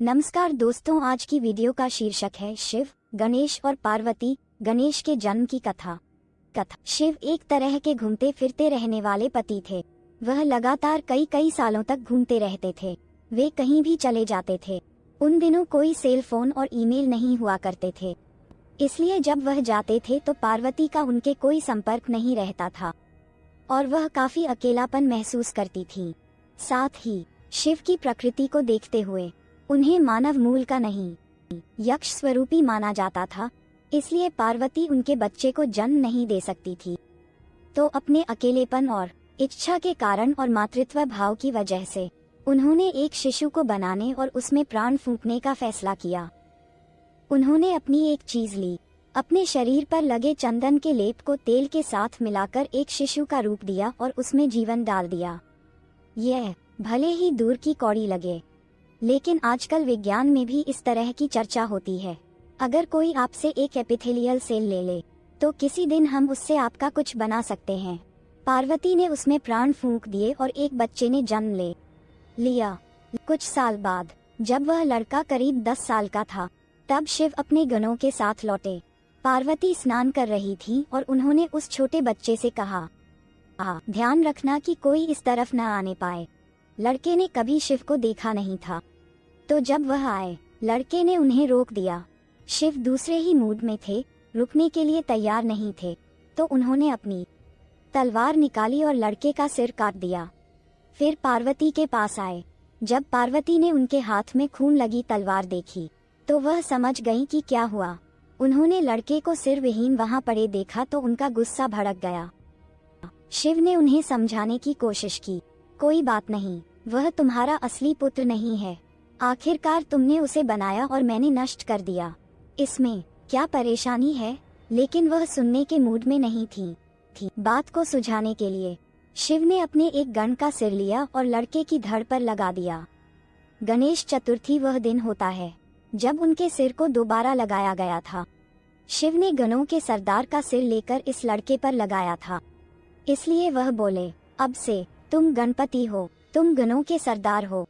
नमस्कार दोस्तों, आज की वीडियो का शीर्षक है शिव, गणेश और पार्वती, गणेश के जन्म की कथा। शिव एक तरह के घूमते फिरते रहने वाले पति थे। वह लगातार कई सालों तक घूमते रहते थे। वे कहीं भी चले जाते थे। उन दिनों कोई सेल फोन और ईमेल नहीं हुआ करते थे, इसलिए जब वह जाते थे तो पार्वती का उनके कोई संपर्क नहीं रहता था और वह काफी अकेलापन महसूस करती थी। साथ ही शिव की प्रकृति को देखते हुए उन्हें मानव मूल का नहीं, यक्ष स्वरूपी माना जाता था, इसलिए पार्वती उनके बच्चे को जन्म नहीं दे सकती थी। तो अपने अकेलेपन और इच्छा के कारण और मातृत्व भाव की वजह से उन्होंने एक शिशु को बनाने और उसमें प्राण फूंकने का फैसला किया। उन्होंने अपनी एक चीज ली, अपने शरीर पर लगे चंदन के लेप को तेल के साथ मिलाकर एक शिशु का रूप दिया और उसमें जीवन डाल दिया। यह भले ही दूर की कौड़ी लगे, लेकिन आजकल विज्ञान में भी इस तरह की चर्चा होती है। अगर कोई आपसे एक एपिथेलियल सेल ले ले, तो किसी दिन हम उससे आपका कुछ बना सकते हैं। पार्वती ने उसमें प्राण फूंक दिए और एक बच्चे ने जन्म ले लिया। कुछ साल बाद जब वह लड़का करीब 10 साल का था, तब शिव अपने गणों के साथ लौटे। पार्वती स्नान कर रही थी और उन्होंने उस छोटे बच्चे से कहा, ध्यान रखना कि कोई इस तरफ न आने पाए। लड़के ने कभी शिव को देखा नहीं था, तो जब वह आए, लड़के ने उन्हें रोक दिया। शिव दूसरे ही मूड में थे, रुकने के लिए तैयार नहीं थे, तो उन्होंने अपनी तलवार निकाली और लड़के का सिर काट दिया। फिर पार्वती के पास आए। जब पार्वती ने उनके हाथ में खून लगी तलवार देखी, तो वह समझ गई कि क्या हुआ। उन्होंने लड़के को सिर विहीन वहां पड़े देखा तो उनका गुस्सा भड़क गया। शिव ने उन्हें समझाने की कोशिश की, कोई बात नहीं, वह तुम्हारा असली पुत्र नहीं है। आखिरकार तुमने उसे बनाया और मैंने नष्ट कर दिया, इसमें क्या परेशानी है। लेकिन वह सुनने के मूड में नहीं थी। बात को सुझाने के लिए शिव ने अपने एक गण का सिर लिया और लड़के की धड़ पर लगा दिया। गणेश चतुर्थी वह दिन होता है जब उनके सिर को दोबारा लगाया गया था। शिव ने गणों के सरदार का सिर लेकर इस लड़के पर लगाया था, इसलिए वह बोले, अब से तुम गणपति हो, तुम गणों के सरदार हो।